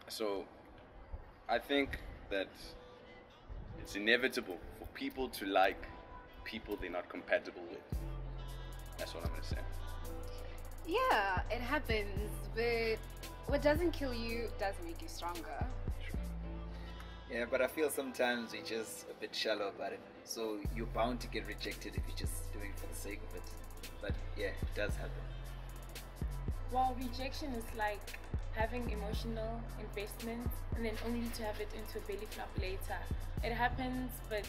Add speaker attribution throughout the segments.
Speaker 1: So I think that it's inevitable for people to like people they're not compatible with. That's what I'm gonna say.
Speaker 2: Yeah, it happens, but what doesn't kill you does make you stronger.
Speaker 3: Yeah, but I feel sometimes we're just a bit shallow about it. So you're bound to get rejected if you're just doing it for the sake of it. But yeah, it does happen.
Speaker 4: Well, rejection is like having emotional investment and then only to have it into a belly flop later. It happens, but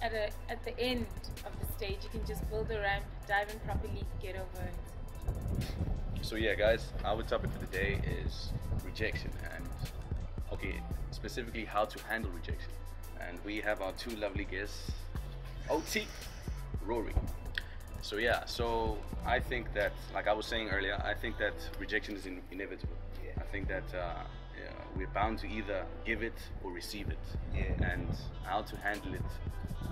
Speaker 4: at the end of the stage, you can just build a ramp, dive in properly, get over it.
Speaker 1: So yeah, guys, our topic for the day is rejection, and okay, specifically how to handle rejection. And we have our two lovely guests, OT, Raury. So yeah, so I think that, like I was saying earlier, I think that rejection is inevitable.
Speaker 3: Yeah.
Speaker 1: I think that yeah, we're bound to either give it or receive it.
Speaker 3: Yeah.
Speaker 1: And how to handle it,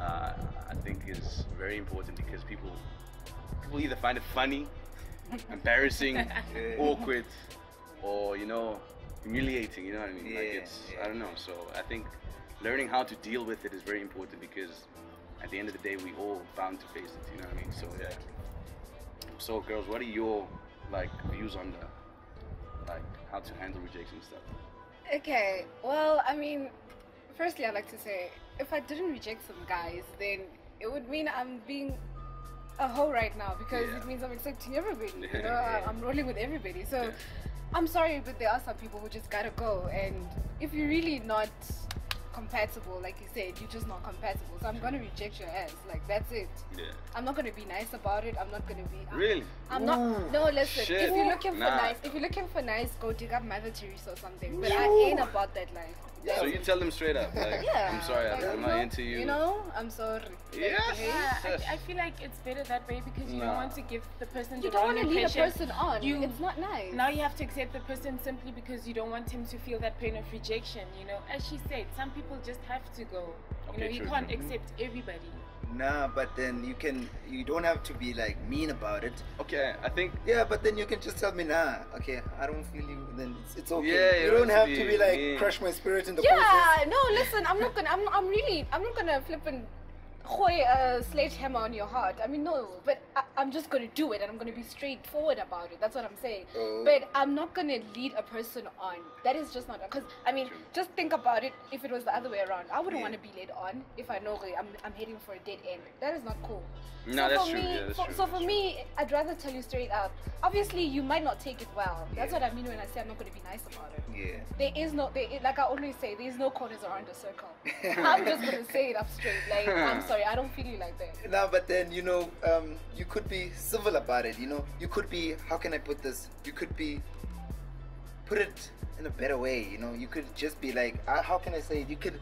Speaker 1: I think is very important, because people either find it funny, embarrassing, awkward, or humiliating. You know what I mean?
Speaker 3: Yeah,
Speaker 1: Like it's
Speaker 3: yeah.
Speaker 1: I don't know. So I think learning how to deal with it is very important, because at the end of the day, we all bound to face it. You know what I mean? So yeah. So girls, what are your views on the how to handle rejection stuff?
Speaker 2: Okay, well, I mean, firstly, I'd like to say, if I didn't reject some guys, then it would mean I'm being a hoe right now, because
Speaker 1: Yeah.
Speaker 2: it means I'm accepting everybody.
Speaker 1: Yeah.
Speaker 2: I'm rolling with everybody. So
Speaker 1: Yeah.
Speaker 2: I'm sorry, but there are some people who just gotta go. And if you're really not compatible, like you said, you're just not compatible. So I'm gonna reject your ass. Like, that's it.
Speaker 1: Yeah.
Speaker 2: I'm not gonna be nice about it. I'm not gonna be.
Speaker 1: Really?
Speaker 2: I'm not. No, listen.
Speaker 1: Shit.
Speaker 2: If you're looking for
Speaker 1: Nah.
Speaker 2: nice, go dig up Mother Teresa or something. But I ain't about that life.
Speaker 1: So you tell them straight up, like,
Speaker 2: Yeah.
Speaker 1: I'm sorry,
Speaker 2: like,
Speaker 1: I'm not into you.
Speaker 2: You know, I'm sorry.
Speaker 1: Yes.
Speaker 4: Yeah, I feel like it's better that way, because you don't
Speaker 1: Nah.
Speaker 4: want to give the person
Speaker 2: You
Speaker 4: the
Speaker 2: don't
Speaker 4: wrong
Speaker 2: want to lead a
Speaker 4: impression.
Speaker 2: person on.
Speaker 4: You-
Speaker 2: It's not nice.
Speaker 4: Now you have to accept the person simply because you don't want him to feel that pain of rejection. As she said, some people just have to go.
Speaker 1: Okay,
Speaker 4: You
Speaker 1: true,
Speaker 4: can't
Speaker 1: true.
Speaker 4: accept everybody.
Speaker 3: Nah, but then you don't have to be like mean about it.
Speaker 1: Okay, I think.
Speaker 3: Yeah, but then you can just tell me, nah, okay, I don't feel you. Then it's okay.
Speaker 1: Yeah,
Speaker 3: you
Speaker 1: you
Speaker 3: don't
Speaker 1: don't
Speaker 3: have
Speaker 1: have
Speaker 3: to
Speaker 1: to
Speaker 3: be
Speaker 1: be
Speaker 3: like
Speaker 1: mean.
Speaker 3: crush my spirit in the process.
Speaker 2: Yeah, no, listen, I'm not gonna flip and gooi a sledgehammer on your heart. I mean, no, but I'm just gonna do it, and I'm gonna be straightforward about it. That's what I'm saying.
Speaker 3: Oh.
Speaker 2: But I'm not gonna lead a person on. That is just not, because I mean, just think about it. If it was the other way around, I wouldn't
Speaker 3: Yeah.
Speaker 2: want to be led on if I know I'm heading for a dead end. That is not cool.
Speaker 1: No,
Speaker 2: So
Speaker 1: that's
Speaker 2: for
Speaker 1: true.
Speaker 2: me-
Speaker 1: Yeah, that's
Speaker 2: so,
Speaker 1: true.
Speaker 2: so
Speaker 1: that's
Speaker 2: for
Speaker 1: true.
Speaker 2: me, I'd rather tell you straight up. Obviously, you might not take it well. That's
Speaker 3: Yeah.
Speaker 2: what I mean when I say I'm not going to be nice about it.
Speaker 3: Yeah.
Speaker 2: There is no, like I always say, there's no corners around a circle. I'm just going to say it up straight. Like, I'm sorry, I don't feel you like that.
Speaker 3: No, but then you could be civil about it. You could be. How can I put this? You could be. Put it in a better way. You could just be like, how can I say it? You could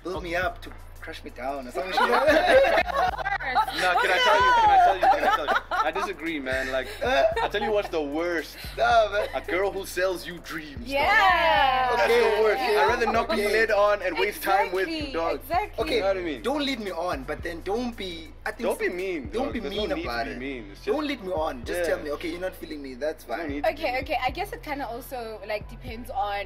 Speaker 3: build me up to crush me down or something.
Speaker 1: No, can I tell you? I disagree, man. Like, I tell you what's the worst.
Speaker 3: No, man.
Speaker 1: A girl who sells you dreams.
Speaker 2: Yeah.
Speaker 1: Dog. That's the worst.
Speaker 3: Okay.
Speaker 1: I'd rather not be led on and waste time with you,
Speaker 2: Exactly,
Speaker 1: dog.
Speaker 2: exactly.
Speaker 3: Okay,
Speaker 1: You know what I mean?
Speaker 3: don't lead me on, but then don't be. I think
Speaker 1: Don't be mean.
Speaker 3: Don't
Speaker 1: dog.
Speaker 3: be
Speaker 1: There's
Speaker 3: mean
Speaker 1: no need
Speaker 3: about
Speaker 1: to
Speaker 3: it.
Speaker 1: be mean. It's just,
Speaker 3: Don't lead me on. Just
Speaker 1: Yeah.
Speaker 3: tell me, okay, you're not feeling me. That's
Speaker 1: no
Speaker 3: fine.
Speaker 1: need to be
Speaker 2: Okay,
Speaker 1: mean.
Speaker 2: okay. I guess it kind of also like depends on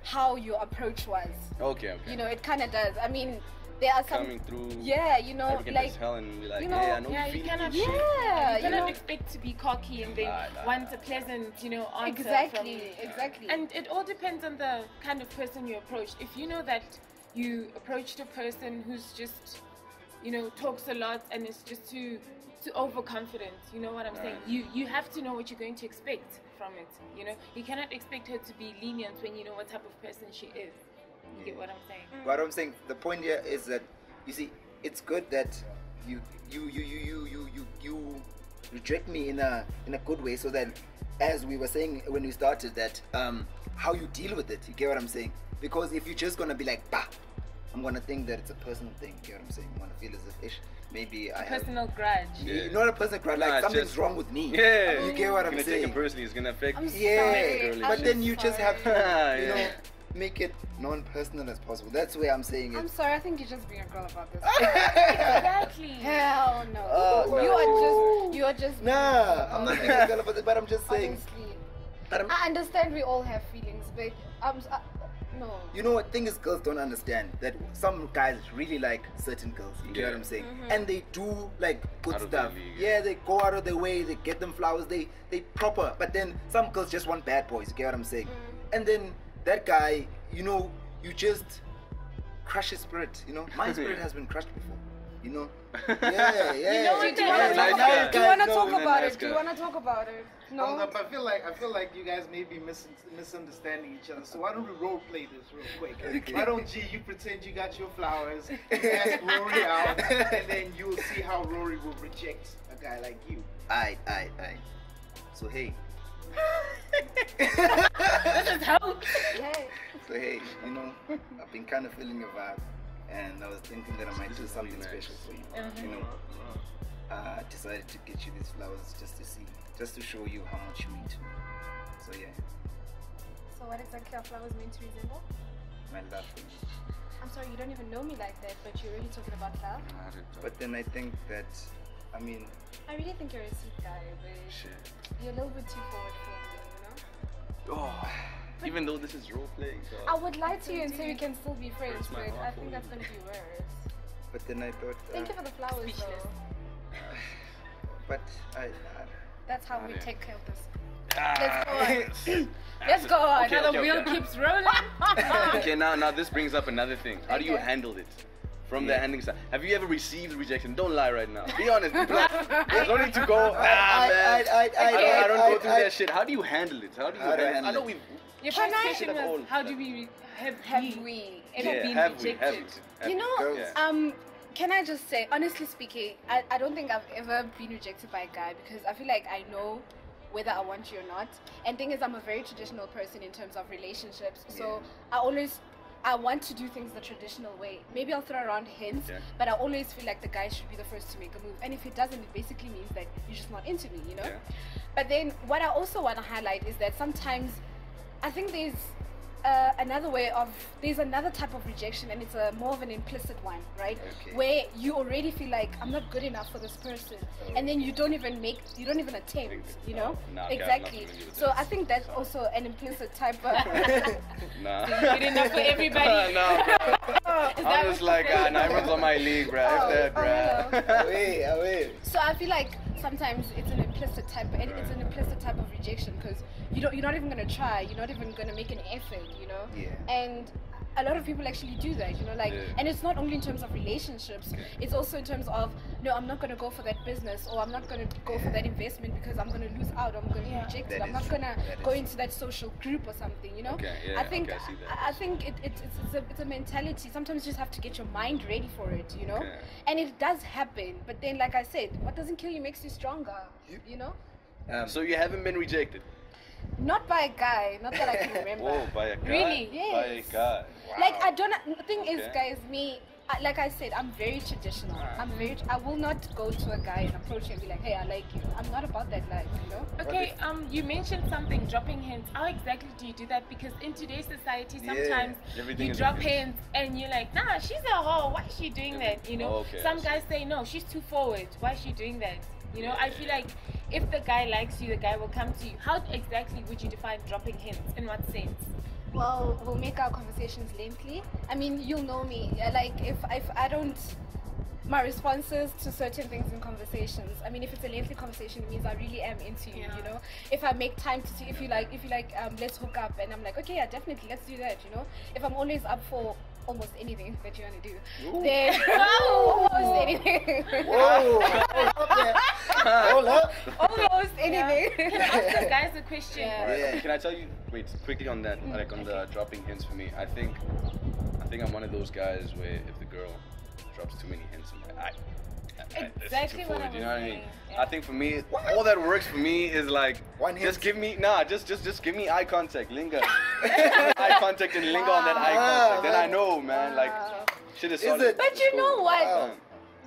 Speaker 2: how your approach was.
Speaker 1: Okay.
Speaker 2: It kind of does. I mean, there are some.
Speaker 1: Coming through.
Speaker 2: Yeah,
Speaker 1: Arrogant
Speaker 2: like.
Speaker 1: as hell and be like,
Speaker 2: you know,
Speaker 1: yeah, I know
Speaker 4: Yeah,
Speaker 1: you
Speaker 4: you
Speaker 1: feel
Speaker 4: cannot.
Speaker 1: me.
Speaker 2: Yeah,
Speaker 4: you
Speaker 2: you
Speaker 4: cannot
Speaker 2: know.
Speaker 4: expect to be cocky and then
Speaker 1: Nah.
Speaker 4: want a pleasant, answer.
Speaker 2: Exactly, exactly.
Speaker 4: And it all depends on the kind of person you approach. If you know that you approached a person who's just, talks a lot and is just too overconfident, you know what I'm saying? You have to know what you're going to expect from it. You cannot expect her to be lenient when you know what type of person she is. You get what I'm saying?
Speaker 3: What I'm saying, the point here is that you see, it's good that you reject me in a good way, so that, as we were saying when we started, that how you deal with it. You get what I'm saying? Because if you're just gonna be like, bah, I'm gonna think that it's a personal thing. You get what I'm saying? I'm gonna feel as if maybe I have.
Speaker 4: Personal grudge.
Speaker 1: Yeah.
Speaker 3: Not a personal grudge, like
Speaker 1: Nah, it's
Speaker 3: something's
Speaker 1: just-
Speaker 3: wrong with me.
Speaker 1: Yeah.
Speaker 3: You get what I'm
Speaker 1: It's gonna take
Speaker 3: saying?
Speaker 1: it personally. It's gonna affect.
Speaker 2: I'm
Speaker 3: Yeah,
Speaker 2: sorry.
Speaker 3: but
Speaker 2: I'm
Speaker 3: then you just have to,
Speaker 1: Yeah.
Speaker 3: make it non-personal as possible. That's where I'm saying
Speaker 2: I'm
Speaker 3: it.
Speaker 2: sorry, I think you're just being a girl about this.
Speaker 4: Exactly.
Speaker 2: Hell no.
Speaker 3: Oh, no.
Speaker 2: You are just.
Speaker 3: Nah, I'm not being a girl about it, but I'm just saying.
Speaker 2: Honestly.
Speaker 3: But
Speaker 2: I understand we all have feelings, but no.
Speaker 3: you know what thing is, girls don't understand that some guys really like certain girls. You get what I'm saying? And they do like good
Speaker 1: Out of their
Speaker 3: stuff.
Speaker 1: league.
Speaker 3: Yeah, they go out of their way. They get them flowers. They proper. But then some girls just want bad boys. You get what I'm saying? And then that guy, you know, you just crush his spirit. You know, my spirit has been crushed before. You know. Yeah.
Speaker 4: You know what
Speaker 2: Do you want to
Speaker 1: Nice
Speaker 2: talk
Speaker 1: guy.
Speaker 2: about? Do you want to
Speaker 1: No,
Speaker 2: talk
Speaker 1: he's a
Speaker 2: about
Speaker 1: nice
Speaker 2: it? Do you
Speaker 1: guy.
Speaker 2: want to talk about it? No.
Speaker 5: I feel like you guys may be misunderstanding each other. So why don't we role play this real quick? Why don't you pretend you got your flowers, you ask Rory out, and then you'll see how Rory will reject a guy like you.
Speaker 3: Aye. So hey.
Speaker 2: Hey.
Speaker 3: So hey, you know, I've been kind of feeling your vibe, and I was thinking that I might do something special for you. You know, I decided to get you these flowers just to show you how much you mean to me. So yeah,
Speaker 2: So what exactly are flowers meant to resemble?
Speaker 3: my love for you.
Speaker 2: I'm sorry, you don't even know me like that, but you're already talking about love.
Speaker 3: But then I think that, I mean,
Speaker 2: I really think you're a sweet guy, but
Speaker 1: Shit.
Speaker 2: you're a little bit too forward for me, you know?
Speaker 1: Oh, even though this is role playing, so
Speaker 2: I would lie to you and say we can still be friends,
Speaker 1: Hurts my
Speaker 2: but
Speaker 1: heart
Speaker 2: I
Speaker 1: for
Speaker 2: think
Speaker 1: you.
Speaker 2: that's going to be worse.
Speaker 3: but then I thought,
Speaker 2: Thank you for the flowers, though.
Speaker 3: but I
Speaker 2: That's how we
Speaker 1: yeah.
Speaker 2: take care of this.
Speaker 1: Ah.
Speaker 2: Let's go on.
Speaker 1: Okay,
Speaker 4: Now
Speaker 1: okay,
Speaker 4: the wheel
Speaker 1: okay.
Speaker 4: keeps rolling.
Speaker 1: Okay, now this brings up another thing. How do you
Speaker 2: Okay.
Speaker 1: handle it? From the handling side. Have you ever received rejection? Don't lie right now. Be honest. Be blunt. There's no need to go, man. I don't go through that shit. How do you handle it? How do you
Speaker 3: How do I
Speaker 1: handle it? I
Speaker 3: handle
Speaker 1: know
Speaker 3: it?
Speaker 1: we've...
Speaker 4: Your
Speaker 2: Can
Speaker 4: first
Speaker 2: I-
Speaker 4: question
Speaker 1: Shit at all.
Speaker 4: was, how do we have
Speaker 2: we?
Speaker 4: ever been
Speaker 1: have we?
Speaker 4: rejected?
Speaker 2: You know,
Speaker 3: Girls.
Speaker 2: can I just say, honestly speaking, I don't think I've ever been rejected by a guy because I feel like I know whether I want you or not. And thing is, I'm a very traditional person in terms of relationships. So I want to do things the traditional way. Maybe I'll throw around hints,
Speaker 1: Okay.
Speaker 2: but I always feel like the guy should be the first to make a move. And if he doesn't, it basically means that you're just not into me, you know?
Speaker 1: Yeah.
Speaker 2: But then what I also want to highlight is that sometimes I think there's there's another type of rejection, and it's a more of an implicit one, right?
Speaker 3: Okay.
Speaker 2: Where you already feel like I'm not good enough for this person, and then you don't even attempt, you know?
Speaker 1: Nah, okay, I have
Speaker 2: exactly.
Speaker 1: nothing to do with
Speaker 2: So
Speaker 1: that.
Speaker 2: I think that's also an implicit type of.
Speaker 1: Nah.
Speaker 4: Good enough for everybody.
Speaker 1: No.
Speaker 4: Is that
Speaker 1: I'm just like, nah, everyone's on my league, bruh. If that, bruh.
Speaker 3: away.
Speaker 2: So I feel like sometimes it's an implicit type of rejection because you're not even gonna try, you're not even gonna make an effort, you know.
Speaker 3: Yeah.
Speaker 2: And a lot of people actually do that, you know, like,
Speaker 1: Yeah.
Speaker 2: and it's not only in terms of relationships, it's also in terms of, no, I'm not gonna go for that business, or I'm not gonna go for that investment because I'm gonna lose out, I'm gonna be rejected,
Speaker 3: That
Speaker 2: I'm
Speaker 3: is
Speaker 2: not
Speaker 3: true.
Speaker 2: gonna
Speaker 3: That
Speaker 2: go
Speaker 3: is
Speaker 2: into that social group or something, you know.
Speaker 1: Okay, yeah,
Speaker 2: I think
Speaker 1: okay, I see that.
Speaker 2: I think it's a mentality. Sometimes you just have to get your mind ready for it, you know.
Speaker 1: Okay.
Speaker 2: And it does happen, but then, like I said, what doesn't kill you makes you stronger, you know.
Speaker 1: So you haven't been rejected?
Speaker 2: Not by a guy, not that I can remember.
Speaker 1: Whoa, by a guy?
Speaker 4: Really?
Speaker 1: By a
Speaker 2: Yes.
Speaker 1: guy.
Speaker 2: Like I don't. The thing is,
Speaker 1: Okay.
Speaker 2: guys, like I said, I'm very traditional. I will not go to a guy and approach him and be like, hey, I like you. I'm not about that life, you know.
Speaker 4: Okay, you mentioned something, dropping hints. How exactly do you do that? Because in today's society, sometimes
Speaker 1: Everything
Speaker 4: you
Speaker 1: is
Speaker 4: drop
Speaker 1: a hint.
Speaker 4: hints and you're like, nah, she's a hoe. Why is she doing that? You know,
Speaker 1: Okay,
Speaker 4: some
Speaker 1: I see.
Speaker 4: guys say, no, she's too forward. Why is she doing that? You know, I feel like if the guy likes you, the guy will come to you. How exactly would you define dropping hints? In what sense?
Speaker 2: Well, we'll make our conversations lengthy. I mean, you'll know me. Like if I don't. My responses to certain things in conversations. I mean, if it's a lengthy conversation, it means I really am into you.
Speaker 4: Yeah.
Speaker 2: You know, if I make time to see, if you like, let's hook up, and I'm like, okay, yeah, definitely, let's do that. You know, if I'm always up for almost anything that you want to do, then almost anything.
Speaker 3: Whoa! Hold up.
Speaker 2: Almost anything.
Speaker 4: Can I ask the guys a question?
Speaker 2: Yeah.
Speaker 1: Alright,
Speaker 3: Yeah.
Speaker 1: Can I tell you? Wait, quickly on that, like on the dropping hints for me. I think I'm one of those guys where if the girl drops too many hints, I'm like, it's
Speaker 4: Exactly
Speaker 1: too
Speaker 4: what I
Speaker 1: forward, you
Speaker 4: was
Speaker 1: know what I mean?
Speaker 4: saying, yeah.
Speaker 1: I think for me, all that works for me is like,
Speaker 3: One hint.
Speaker 1: just give me just give me eye contact, linger, eye contact and linger on that eye contact. Then I know, man. Like, shit is solid.
Speaker 3: it?
Speaker 2: But you know what?
Speaker 3: Wow.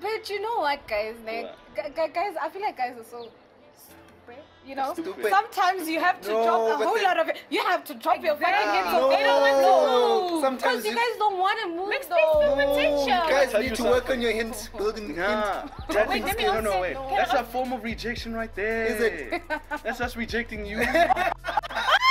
Speaker 2: But you know what, guys? Like, guys, I feel like guys are so stupid. You know,
Speaker 3: Stupid.
Speaker 2: sometimes you have to
Speaker 3: No,
Speaker 2: drop a
Speaker 3: but
Speaker 2: whole
Speaker 3: then-
Speaker 2: lot of it. You have to drop your fucking hints.
Speaker 3: No.
Speaker 2: They don't want to move
Speaker 3: Sometimes
Speaker 2: because you guys don't want to move.
Speaker 4: Makes
Speaker 2: though.
Speaker 4: no potential.
Speaker 3: You guys
Speaker 1: Tell
Speaker 3: need to
Speaker 1: yourself-
Speaker 3: work on your hints, building
Speaker 1: Nah,
Speaker 3: hints.
Speaker 1: that's
Speaker 4: Wait, let me
Speaker 1: no,
Speaker 4: also-
Speaker 1: wait.
Speaker 4: no.
Speaker 1: That's a form of rejection right there.
Speaker 3: Is it?
Speaker 1: That's us rejecting you.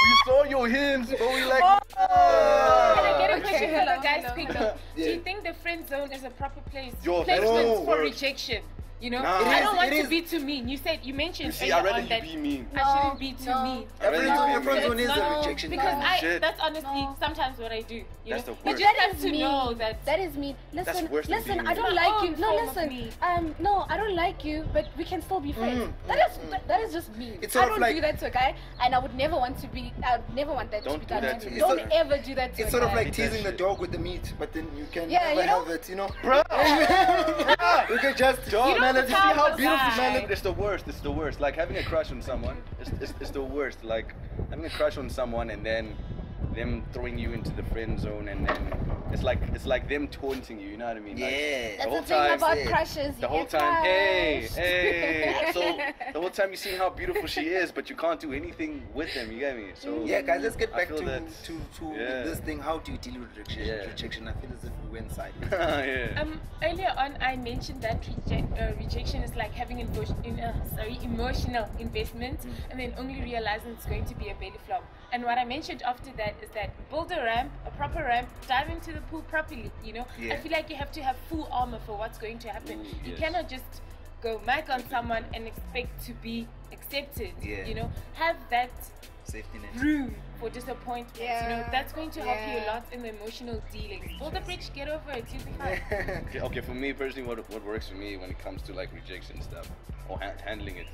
Speaker 1: We saw your hints, but we like.
Speaker 4: Can I get a question
Speaker 2: Okay.
Speaker 4: for the guys
Speaker 2: Hello,
Speaker 4: quickly?
Speaker 3: hello.
Speaker 4: Do
Speaker 3: Yeah.
Speaker 4: you think the friend zone is a proper place?
Speaker 1: Yo,
Speaker 4: placement
Speaker 3: no.
Speaker 4: for rejection? You know,
Speaker 1: Nah.
Speaker 4: I don't
Speaker 3: It
Speaker 4: want
Speaker 3: is.
Speaker 4: to be too mean. You mentioned
Speaker 1: You see,
Speaker 4: earlier
Speaker 1: I'd rather
Speaker 4: on
Speaker 1: you
Speaker 4: that
Speaker 1: be mean.
Speaker 4: I shouldn't be too mean.
Speaker 1: I'd rather
Speaker 3: Every
Speaker 1: you
Speaker 3: your
Speaker 1: be
Speaker 3: friend
Speaker 1: mean.
Speaker 3: zone is a
Speaker 4: No,
Speaker 3: rejection.
Speaker 4: because
Speaker 3: now.
Speaker 1: Shit.
Speaker 4: that's honestly
Speaker 2: No.
Speaker 4: sometimes what I do. You
Speaker 1: That's
Speaker 4: know,
Speaker 1: the
Speaker 4: but
Speaker 1: worst.
Speaker 4: you
Speaker 2: That
Speaker 4: have
Speaker 2: is
Speaker 4: to
Speaker 2: mean.
Speaker 4: know that.
Speaker 2: That is mean. Listen,
Speaker 1: worse than
Speaker 2: listen.
Speaker 1: being
Speaker 2: I don't
Speaker 1: mean.
Speaker 2: like you.
Speaker 4: It's
Speaker 2: No,
Speaker 4: my own form of
Speaker 2: listen.
Speaker 4: me.
Speaker 2: No, I don't like you, but we can still be friends. That is just mean.
Speaker 3: It's
Speaker 2: I
Speaker 3: sort of
Speaker 2: don't
Speaker 3: like-
Speaker 2: do that to a guy, and I would never want to be. I would never want that to
Speaker 1: Don't
Speaker 2: be
Speaker 1: do
Speaker 2: done
Speaker 1: that
Speaker 2: to
Speaker 1: to
Speaker 2: me.
Speaker 1: me.
Speaker 2: Don't
Speaker 3: It's
Speaker 2: ever do that to
Speaker 3: It's
Speaker 2: a
Speaker 3: sort of
Speaker 2: guy.
Speaker 3: like
Speaker 1: Eat that
Speaker 3: teasing the
Speaker 1: shit.
Speaker 3: dog with the meat, but then you can
Speaker 2: Yeah,
Speaker 3: never
Speaker 2: you know?
Speaker 3: have it, you know?
Speaker 1: Bro,
Speaker 3: You can just
Speaker 1: dog,
Speaker 4: don't
Speaker 1: man, you see
Speaker 4: tell
Speaker 1: how
Speaker 4: the
Speaker 1: beautiful
Speaker 4: guy.
Speaker 1: man. It's the worst. It's the worst. Like having a crush on someone. It's the worst. Like having a crush on someone and then them throwing you into the friend zone, and then it's like them taunting you. You know what I mean? Like,
Speaker 3: Yeah.
Speaker 1: the
Speaker 2: That's
Speaker 1: whole
Speaker 2: the thing
Speaker 1: time.
Speaker 2: about
Speaker 3: yeah.
Speaker 2: crushes.
Speaker 1: The
Speaker 2: you
Speaker 1: whole
Speaker 2: get
Speaker 1: time, hey,
Speaker 2: crushed.
Speaker 1: hey. So the whole time you see how beautiful she is, but you can't do anything with them. You get me? So
Speaker 3: Yeah, guys, let's get
Speaker 1: I
Speaker 3: back
Speaker 1: feel
Speaker 3: to
Speaker 1: that- yeah.
Speaker 3: this thing. How do you deal with rejection?
Speaker 1: Yeah.
Speaker 3: Rejection. I feel as if we went sideways.
Speaker 1: yeah.
Speaker 4: Earlier on, I mentioned that rejection is like having emotional investment, and then only realizing it's going to be a belly flop. And what I mentioned after that is that build a ramp, a proper ramp, dive into the pool properly. You know,
Speaker 3: Yeah.
Speaker 4: I feel like you have to have full armor for what's going to happen.
Speaker 1: Ooh,
Speaker 4: You
Speaker 1: yes.
Speaker 4: cannot just go mic on someone and expect to be accepted.
Speaker 3: Yeah.
Speaker 4: You know, have that
Speaker 3: Safety net.
Speaker 4: room for disappointment. You know,
Speaker 2: Yeah.
Speaker 4: that's going to help you a
Speaker 2: Yeah.
Speaker 4: lot in the emotional dealings. Build a bridge, get over it, you'll be fine.
Speaker 1: Okay, for me personally, what works for me when it comes to like rejection stuff or handling it,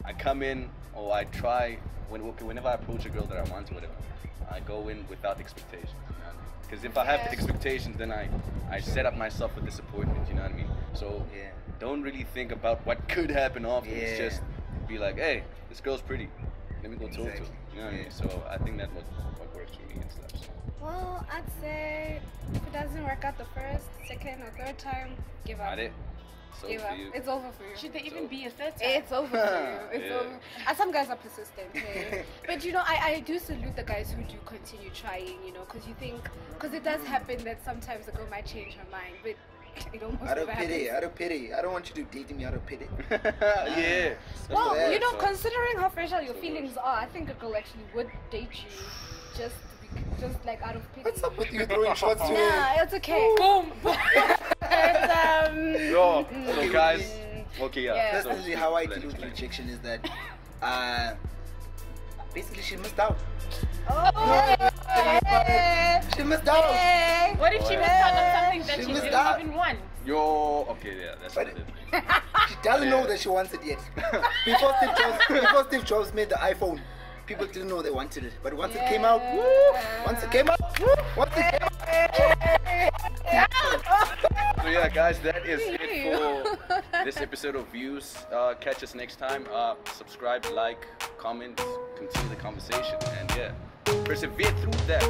Speaker 1: I come in or I try whenever I approach a girl that I want or whatever, I go in without expectations. Because if I have
Speaker 2: Yeah.
Speaker 1: expectations, then I set up myself for disappointment. You know what I mean? So
Speaker 3: Yeah.
Speaker 1: don't really think about what could happen afterwards.
Speaker 3: Yeah.
Speaker 1: Just be like, hey, this girl's pretty. Let me go talk to her.
Speaker 3: Exactly.
Speaker 1: You know what I mean?
Speaker 3: Yeah.
Speaker 1: So I think that's what works for me and stuff. So.
Speaker 2: Well, I'd say if it doesn't work out the first, second, or third time, give up.
Speaker 1: Got it? So
Speaker 2: Give
Speaker 1: for
Speaker 2: up.
Speaker 1: you.
Speaker 2: It's over for you.
Speaker 4: Should there even be a third time?
Speaker 2: It's over for you. It's
Speaker 1: Yeah.
Speaker 2: over. And some guys are persistent. Yeah. But you know, I do salute the guys who do continue trying, you know, because it does happen that sometimes a girl might change her mind, but it almost
Speaker 3: Out of
Speaker 2: never
Speaker 3: pity,
Speaker 2: happens.
Speaker 3: out of pity. I don't want you to date me out of pity.
Speaker 1: Yeah.
Speaker 2: Well,
Speaker 3: Yeah,
Speaker 2: you know,
Speaker 1: so-
Speaker 2: considering how fragile your
Speaker 1: so
Speaker 2: feelings are, I think a girl actually would date you just like out of pity.
Speaker 3: What's up with you throwing shots today?
Speaker 2: Nah, it's okay.
Speaker 4: Boom!
Speaker 2: It's,
Speaker 1: Yo, so guys, okay, yeah.
Speaker 2: Yeah.
Speaker 1: So,
Speaker 3: Personally, how I deal
Speaker 1: explain,
Speaker 3: with
Speaker 1: explain.
Speaker 3: rejection is that basically she missed out.
Speaker 2: oh,
Speaker 3: She missed out.
Speaker 2: hey.
Speaker 4: What if she missed out on something that
Speaker 3: She
Speaker 4: she
Speaker 3: missed
Speaker 4: didn't
Speaker 3: out.
Speaker 4: even want?
Speaker 1: Yo, okay, yeah, that's
Speaker 3: But-
Speaker 1: what it is.
Speaker 3: She doesn't know
Speaker 1: Yeah.
Speaker 3: that she wants it yet. Before Steve Jobs made the iPhone, people didn't know they wanted it. But once it came out, once it came out,
Speaker 1: So yeah, guys, that is it for this episode of Views. Catch us next time. Subscribe, like, comment, continue the conversation, and yeah, persevere through that.